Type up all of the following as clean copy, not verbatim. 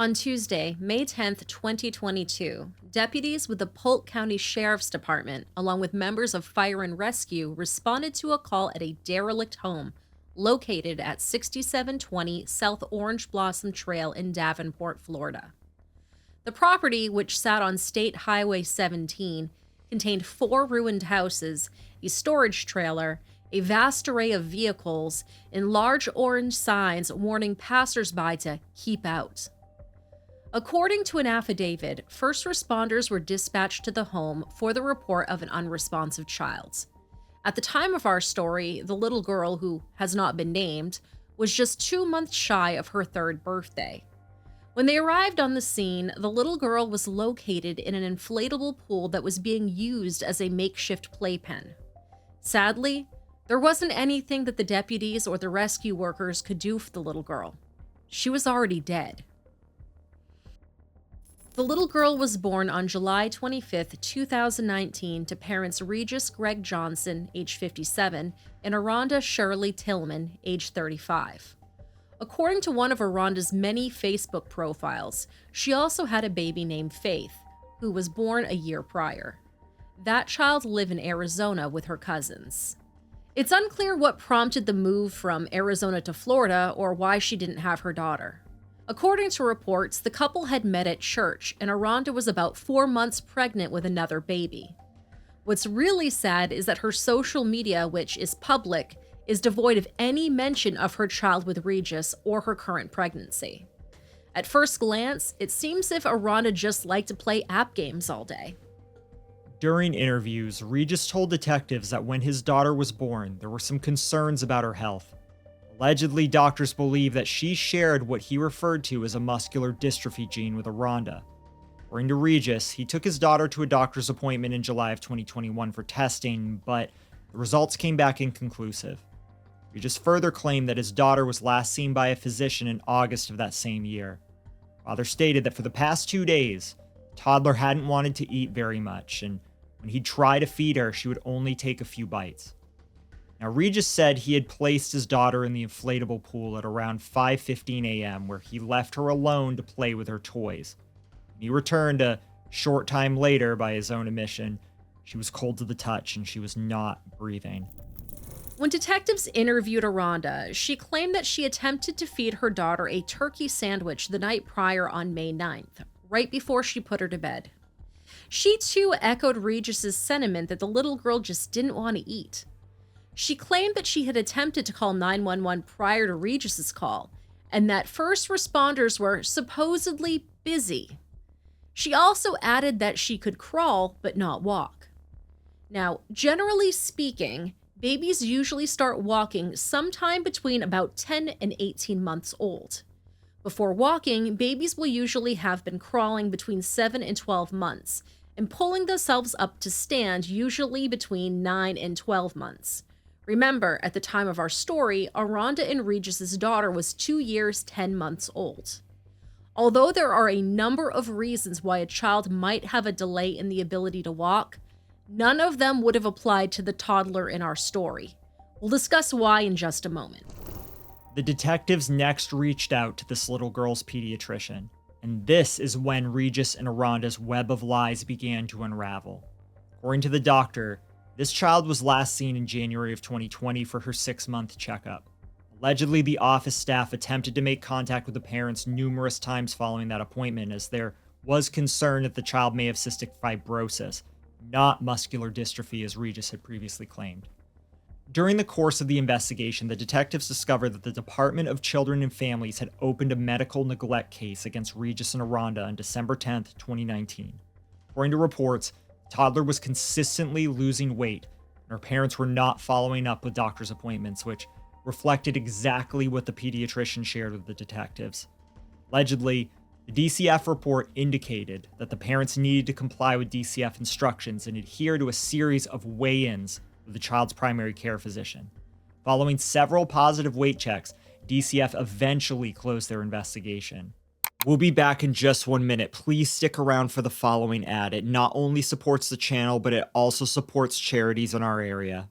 On Tuesday, May 10th, 2022, deputies with the Polk County Sheriff's Department, along with members of Fire and Rescue, responded to a call at a derelict home located at 6720 South Orange Blossom Trail in Davenport, Florida. The property, which sat on State Highway 17, contained 4 ruined houses, a storage trailer, a vast array of vehicles, and large orange signs warning passersby to keep out. According to an affidavit, first responders were dispatched to the home for the report of an unresponsive child. At the time of our story, the little girl, who has not been named, was just 2 months shy of her 3rd birthday. When they arrived on the scene, the little girl was located in an inflatable pool that was being used as a makeshift playpen. Sadly, there wasn't anything that the deputies or the rescue workers could do for the little girl. She was already dead. The little girl was born on July 25, 2019, to parents Regis Greg Johnson, age 57, and Arhonda Shirley Tillman, age 35. According to one of Arhonda's many Facebook profiles, she also had a baby named Faith, who was born a year prior. That child lived in Arizona with her cousins. It's unclear what prompted the move from Arizona to Florida or why she didn't have her daughter. According to reports, the couple had met at church, and Arhonda was about 4 months pregnant with another baby. What's really sad is that her social media, which is public, is devoid of any mention of her child with Regis or her current pregnancy. At first glance, it seems as if Arhonda just liked to play app games all day. During interviews, Regis told detectives that when his daughter was born, there were some concerns about her health. Allegedly, doctors believe that she shared what he referred to as a muscular dystrophy gene with Arhonda. According to Regis, he took his daughter to a doctor's appointment in July of 2021 for testing, but the results came back inconclusive. Regis further claimed that his daughter was last seen by a physician in August of that same year. Father stated that for the past 2 days, the toddler hadn't wanted to eat very much, and when he'd try to feed her, she would only take a few bites. Now, Regis said he had placed his daughter in the inflatable pool at around 5:15 a.m., where he left her alone to play with her toys. When he returned a short time later, by his own admission, she was cold to the touch and she was not breathing. When detectives interviewed Arhonda, she claimed that she attempted to feed her daughter a turkey sandwich the night prior on May 9th, right before she put her to bed. She too echoed Regis's sentiment that the little girl just didn't want to eat. She claimed that she had attempted to call 911 prior to Regis's call, and that first responders were supposedly busy. She also added that she could crawl but not walk. Now, generally speaking, babies usually start walking sometime between about 10 and 18 months old. Before walking, babies will usually have been crawling between 7 and 12 months, and pulling themselves up to stand usually between 9 and 12 months. Remember, at the time of our story, Arhonda and Regis's daughter was 2 years, 10 months old. Although there are a number of reasons why a child might have a delay in the ability to walk, none of them would have applied to the toddler in our story. We'll discuss why in just a moment. The detectives next reached out to this little girl's pediatrician, and this is when Regis and Arhonda's web of lies began to unravel. According to the doctor, this child was last seen in January of 2020 for her 6-month checkup. Allegedly, the office staff attempted to make contact with the parents numerous times following that appointment, as there was concern that the child may have cystic fibrosis, not muscular dystrophy as Regis had previously claimed. During the course of the investigation, the detectives discovered that the Department of Children and Families had opened a medical neglect case against Regis and Arhonda on December 10, 2019. According to reports, the toddler was consistently losing weight, and her parents were not following up with doctor's appointments, which reflected exactly what the pediatrician shared with the detectives. Allegedly, the DCF report indicated that the parents needed to comply with DCF instructions and adhere to a series of weigh-ins with the child's primary care physician. Following several positive weight checks, DCF eventually closed their investigation. We'll be back in just 1 minute. Please stick around for the following ad. It not only supports the channel, but it also supports charities in our area.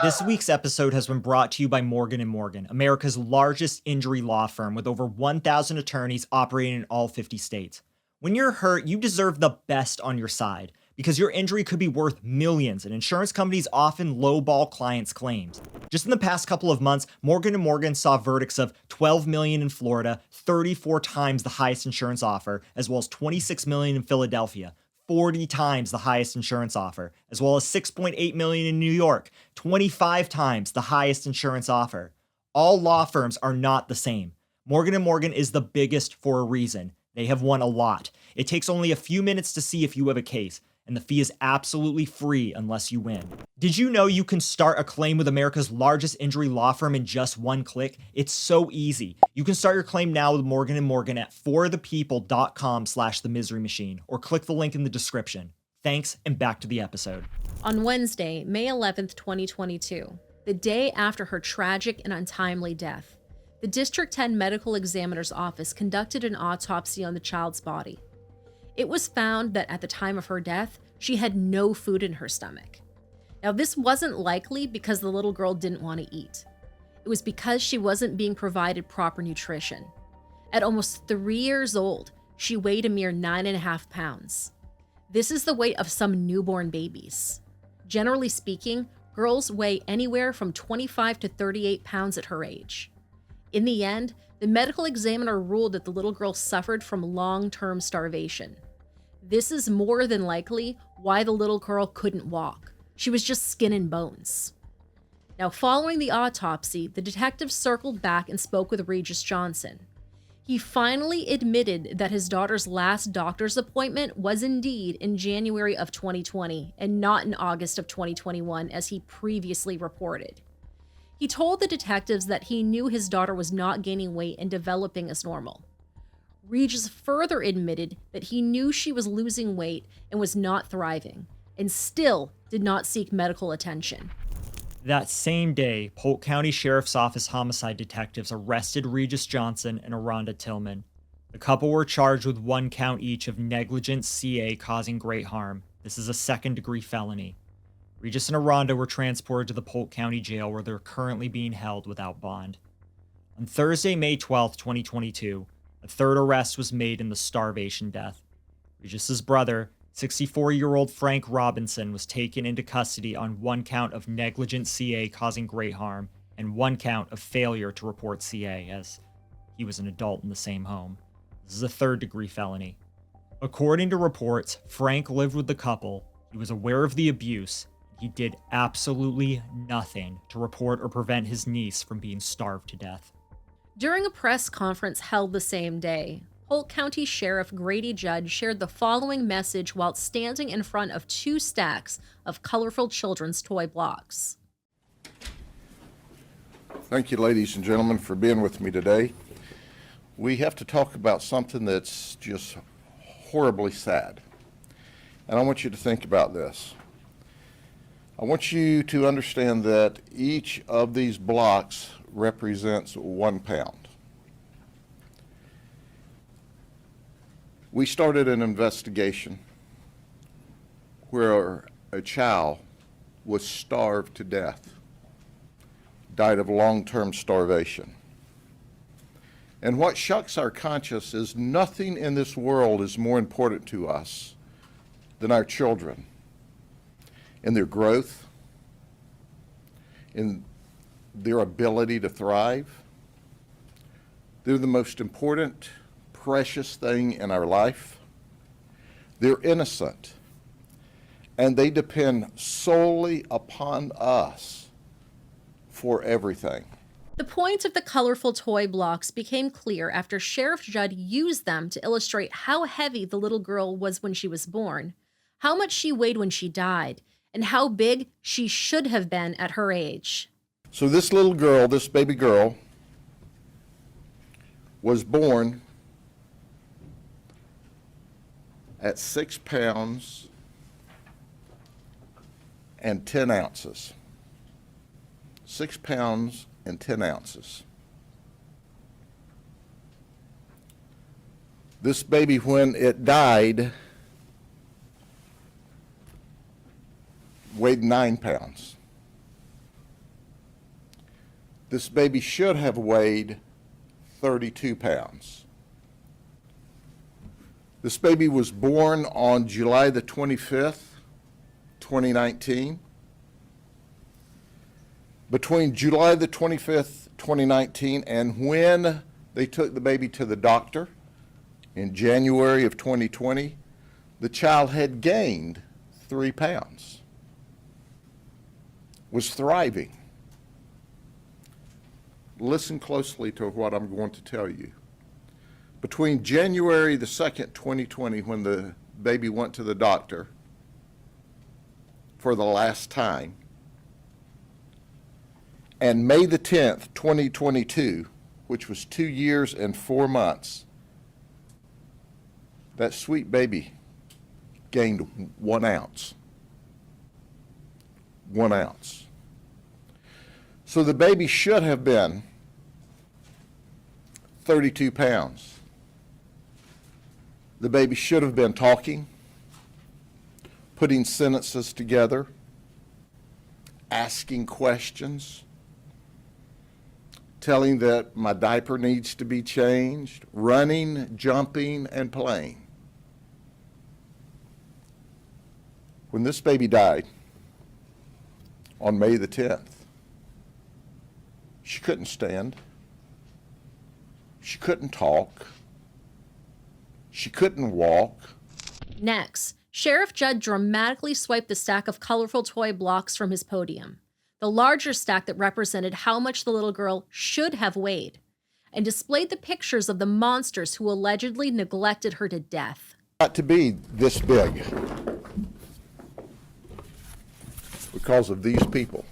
This week's episode has been brought to you by Morgan & Morgan, America's largest injury law firm with over 1,000 attorneys operating in all 50 states. When you're hurt, you deserve the best on your side because your injury could be worth millions and insurance companies often lowball clients' claims. Just in the past couple of months, Morgan & Morgan saw verdicts of $12 million in Florida, 34 times the highest insurance offer, as well as $26 million in Philadelphia, 40 times the highest insurance offer, as well as $6.8 million in New York, 25 times the highest insurance offer. All law firms are not the same. Morgan & Morgan is the biggest for a reason. They have won a lot. It takes only a few minutes to see if you have a case, and the fee is absolutely free unless you win. Did you know you can start a claim with America's largest injury law firm in just one click? It's so easy. You can start your claim now with Morgan & Morgan at forthepeople.com/themiserymachine or click the link in the description. Thanks, and back to the episode. On Wednesday, May 11th, 2022, the day after her tragic and untimely death, the District 10 Medical Examiner's Office conducted an autopsy on the child's body. It was found that at the time of her death, she had no food in her stomach. Now, this wasn't likely because the little girl didn't want to eat. It was because she wasn't being provided proper nutrition. At almost 3 years old, she weighed a mere 9.5 pounds. This is the weight of some newborn babies. Generally speaking, girls weigh anywhere from 25 to 38 pounds at her age. In the end, the medical examiner ruled that the little girl suffered from long-term starvation. This is more than likely why the little girl couldn't walk. She was just skin and bones. Now, following the autopsy, the detective circled back and spoke with Regis Johnson. He finally admitted that his daughter's last doctor's appointment was indeed in January of 2020 and not in August of 2021, as he previously reported. He told the detectives that he knew his daughter was not gaining weight and developing as normal. Regis further admitted that he knew she was losing weight and was not thriving, and still did not seek medical attention. That same day, Polk County Sheriff's Office homicide detectives arrested Regis Johnson and Arhonda Tillman. The couple were charged with 1 count each of negligent CA causing great harm. This is a second-degree felony. Regis and Arhonda were transported to the Polk County Jail where they're currently being held without bond. On Thursday, May 12, 2022, a third arrest was made in the starvation death. Regis's brother, 64-year-old Frank Robinson, was taken into custody on 1 count of negligent CA causing great harm and 1 count of failure to report CA, as he was an adult in the same home. This is a third-degree felony. According to reports, Frank lived with the couple, he was aware of the abuse, he did absolutely nothing to report or prevent his niece from being starved to death. During a press conference held the same day, Polk County Sheriff Grady Judd shared the following message while standing in front of 2 stacks of colorful children's toy blocks. Thank you, ladies and gentlemen, for being with me today. We have to talk about something that's just horribly sad. And I want you to think about this. I want you to understand that each of these blocks represents 1 pound. We started an investigation where a child was starved to death, died of long-term starvation. And what shocks our conscience is nothing in this world is more important to us than our children, in their growth, in their ability to thrive. They're the most important, precious thing in our life. They're innocent, and they depend solely upon us for everything. The point of the colorful toy blocks became clear after Sheriff Judd used them to illustrate how heavy the little girl was when she was born, how much she weighed when she died, and how big she should have been at her age. So this little girl, this baby girl, was born at 6 pounds and 10 ounces. 6 pounds and 10 ounces. This baby, when it died, weighed 9 pounds. This baby should have weighed 32 pounds. This baby was born on July the 25th, 2019. Between July the 25th, 2019, and when they took the baby to the doctor in January of 2020, the child had gained 3 pounds, was thriving. Listen closely to what I'm going to tell you. Between January the 2nd, 2020, when the baby went to the doctor for the last time, and May the 10th, 2022, which was 2 years and 4 months, that sweet baby gained 1 ounce. 1 ounce. So the baby should have been 32 pounds. The baby should have been talking, putting sentences together, asking questions, telling that my diaper needs to be changed, running, jumping, and playing. When this baby died on May the 10th, she couldn't stand. She couldn't talk. She couldn't walk. Next, Sheriff Judd dramatically swiped the stack of colorful toy blocks from his podium, the larger stack that represented how much the little girl should have weighed, and displayed the pictures of the monsters who allegedly neglected her to death. Got to be this big because of these people.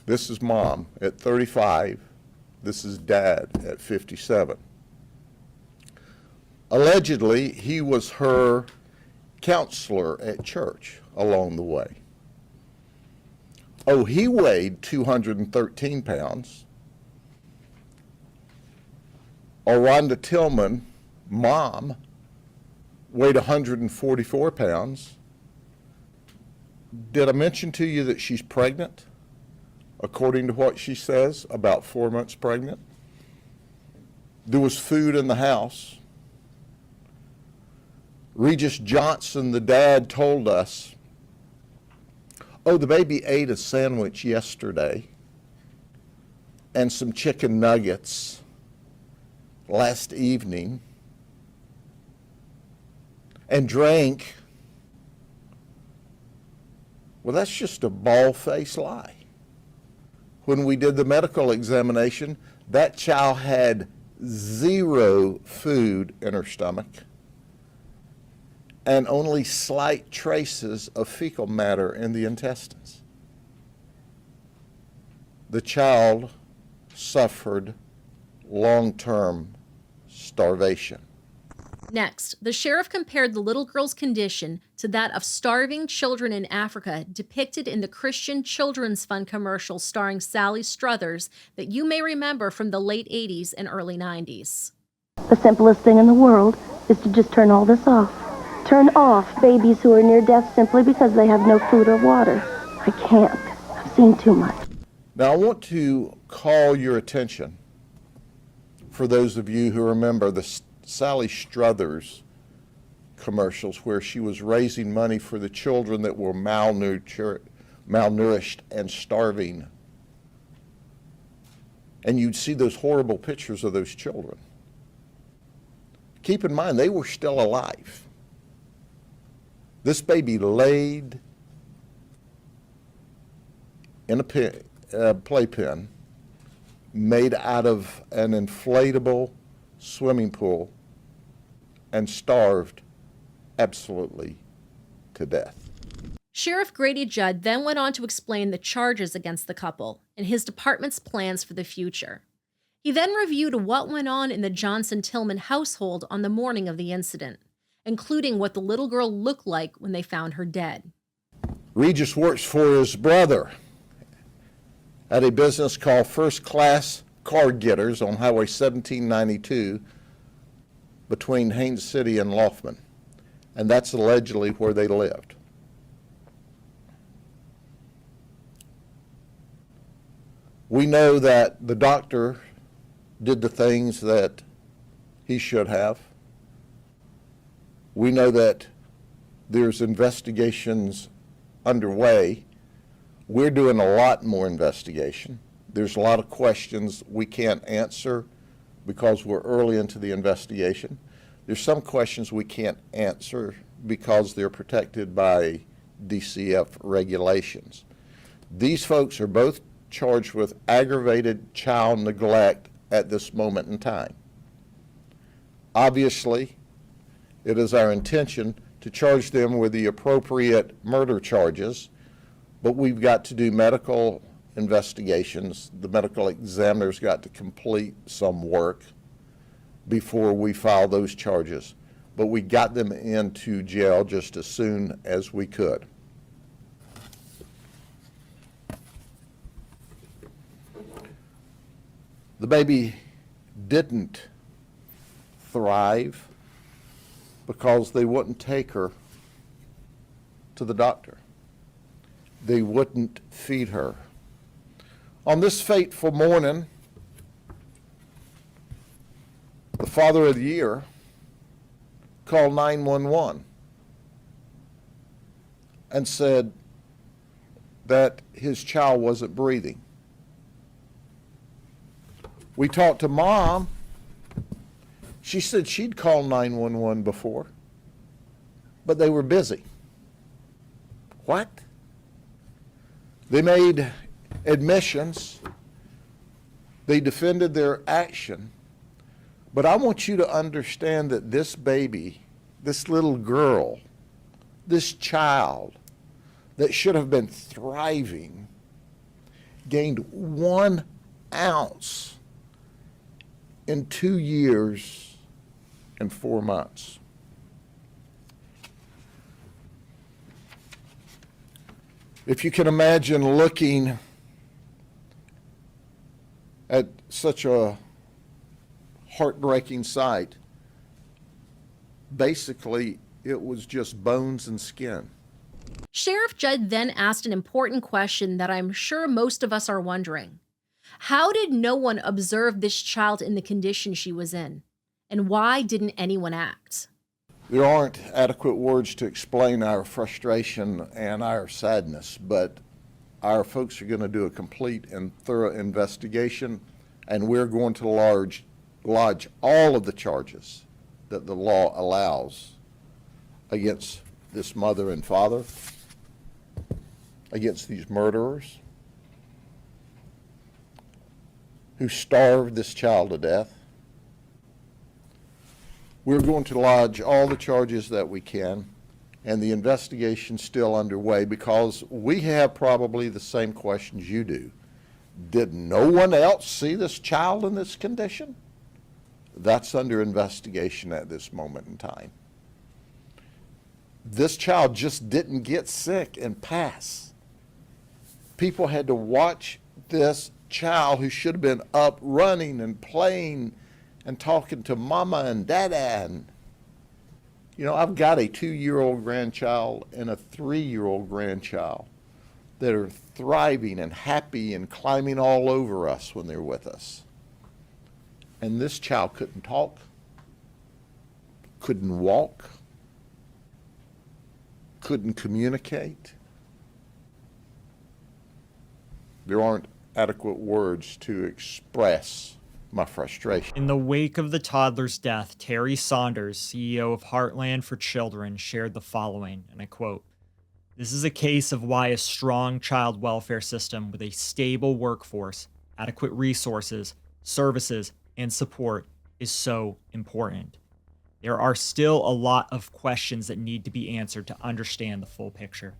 This is mom at 35. This is dad at 57. Allegedly, he was her counselor at church along the way. Oh, he weighed 213 pounds. Arhonda Tillman, mom, weighed 144 pounds. Did I mention to you that she's pregnant? According to what she says, about 4 months pregnant. There was food in the house. Regis Johnson, the dad, told us, oh, the baby ate a sandwich yesterday and some chicken nuggets last evening and drank. Well, that's just a bald-faced lie. When we did the medical examination, that child had 0 food in her stomach and only slight traces of fecal matter in the intestines. The child suffered long-term starvation. Next, the sheriff compared the little girl's condition to that of starving children in Africa depicted in the Christian Children's Fund commercial starring Sally Struthers that you may remember from the late 80s and early 90s. The simplest thing in the world is to just turn all this off. Turn off babies who are near death simply because they have no food or water. I can't. I've seen too much. Now I want to call your attention, for those of you who remember the Sally Struthers commercials where she was raising money for the children that were malnourished and starving. And you'd see those horrible pictures of those children. Keep in mind, they were still alive. This baby laid in a playpen made out of an inflatable swimming pool and starved absolutely to death. Sheriff Grady Judd then went on to explain the charges against the couple and his department's plans for the future. He then reviewed what went on in the Johnson-Tillman household on the morning of the incident, including what the little girl looked like when they found her dead. Regis works for his brother at a business called First Class Car Getters on Highway 1792 between Haines City and Laufman, and that's allegedly where they lived. We know that the doctor did the things that he should have. We know that there's investigations underway. We're doing a lot more investigation. There's a lot of questions we can't answer because we're early into the investigation. There's some questions we can't answer because they're protected by DCF regulations. These folks are both charged with aggravated child neglect at this moment in time. Obviously, it is our intention to charge them with the appropriate murder charges, but we've got to do medical investigations. The medical examiner's got to complete some work before we file those charges. But we got them into jail just as soon as we could. The baby didn't thrive because they wouldn't take her to the doctor. They wouldn't feed her. On this fateful morning, the father of the year called 911 and said that his child wasn't breathing. We talked to mom. She said she'd called 911 before, but they were busy. What? They made admissions. They defended their action. But I want you to understand that this baby, this little girl, this child that should have been thriving, gained 1 ounce in 2 years and 4 months. If you can imagine looking at such a heartbreaking sight, basically it was just bones and skin. Sheriff Judd then asked an important question that I'm sure most of us are wondering. How did no one observe this child in the condition she was in? And why didn't anyone act? There aren't adequate words to explain our frustration and our sadness, but our folks are going to do a complete and thorough investigation, and we're going to lodge all of the charges that the law allows against this mother and father, against these murderers who starved this child to death. We're going to lodge all the charges that we can, and the investigation's still underway because we have probably the same questions you do. Did no one else see this child in this condition? That's under investigation at this moment in time. This child just didn't get sick and pass. People had to watch this child who should have been up running and playing and talking to mama and dada. And, you know, I've got a 2-year-old grandchild and a 3-year-old grandchild that are thriving and happy and climbing all over us when they're with us. And this child couldn't talk, couldn't walk, couldn't communicate. There aren't adequate words to express my frustration. In the wake of the toddler's death, Terry Saunders, CEO of Heartland for Children, shared the following, and I quote, "This is a case of why a strong child welfare system with a stable workforce, adequate resources, services, and support is so important. There are still a lot of questions that need to be answered to understand the full picture."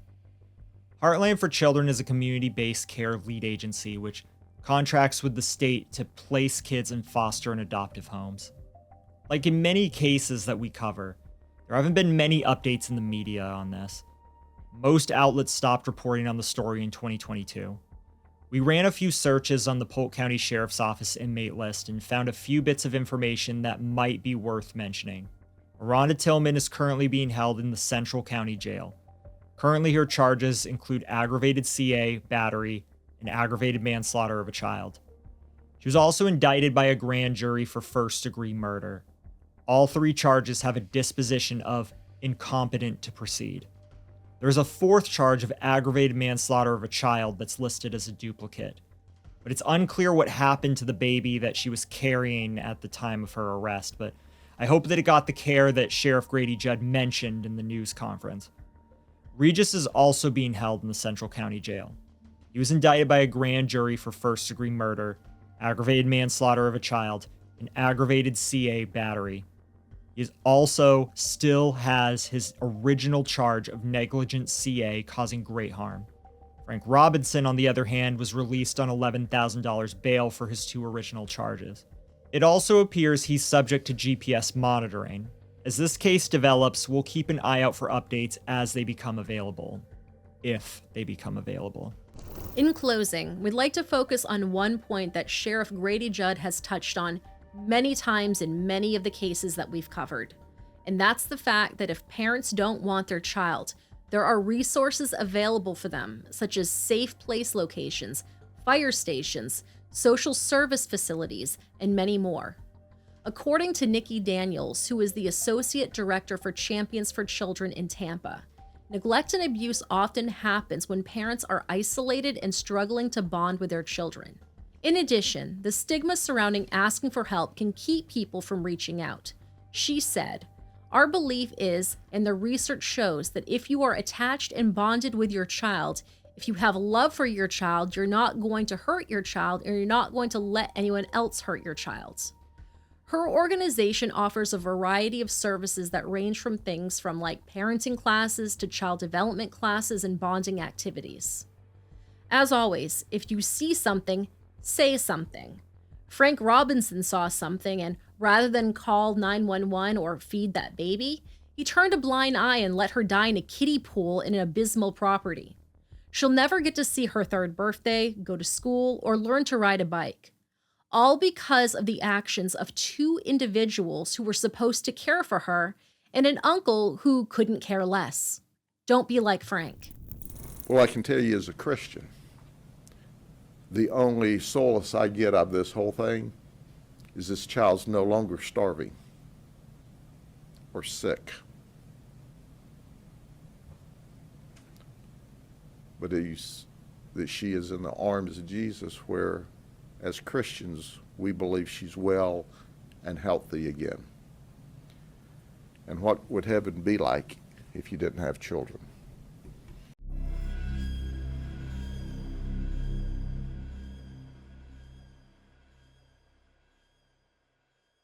Heartland for Children is a community-based care lead agency which contracts with the state to place kids in foster and adoptive homes. Like in many cases that we cover, there haven't been many updates in the media on this. Most outlets stopped reporting on the story in 2022. We ran a few searches on the Polk County Sheriff's Office inmate list and found a few bits of information that might be worth mentioning. Arhonda Tillman is currently being held in the Central County Jail. Currently, her charges include aggravated CA, battery, and aggravated manslaughter of a child. She was also indicted by a grand jury for first-degree murder. All 3 charges have a disposition of incompetent to proceed. There's a 4th charge of aggravated manslaughter of a child that's listed as a duplicate, but it's unclear what happened to the baby that she was carrying at the time of her arrest, but I hope that it got the care that Sheriff Grady Judd mentioned in the news conference. Regis is also being held in the Central County Jail. He was indicted by a grand jury for first-degree murder, aggravated manslaughter of a child, and aggravated CA battery. He also still has his original charge of negligent CA causing great harm. Frank Robinson, on the other hand, was released on $11,000 bail for his 2 original charges. It also appears he's subject to GPS monitoring. As this case develops, we'll keep an eye out for updates as they become available. If they become available. In closing, we'd like to focus on one point that Sheriff Grady Judd has touched on many times in many of the cases that we've covered. And that's the fact that if parents don't want their child, there are resources available for them, such as safe place locations, fire stations, social service facilities, and many more. According to Nikki Daniels, who is the Associate Director for Champions for Children in Tampa, neglect and abuse often happens when parents are isolated and struggling to bond with their children. In addition, the stigma surrounding asking for help can keep people from reaching out. She said, "Our belief is, and the research shows, that if you are attached and bonded with your child, if you have love for your child, you're not going to hurt your child, and you're not going to let anyone else hurt your child." Her organization offers a variety of services that range from things from like parenting classes to child development classes and bonding activities. As always, if you see something, say something. Frank Robinson saw something, and rather than call 911 or feed that baby, he turned a blind eye and let her die in a kiddie pool in an abysmal property. She'll never get to see her 3rd birthday, go to school, or learn to ride a bike. All because of the actions of 2 individuals who were supposed to care for her and an uncle who couldn't care less. Don't be like Frank. Well, I can tell you as a Christian, the only solace I get out of this whole thing is this child's no longer starving or sick, but that she is in the arms of Jesus, where as Christians we believe she's well and healthy again. And what would heaven be like if you didn't have children?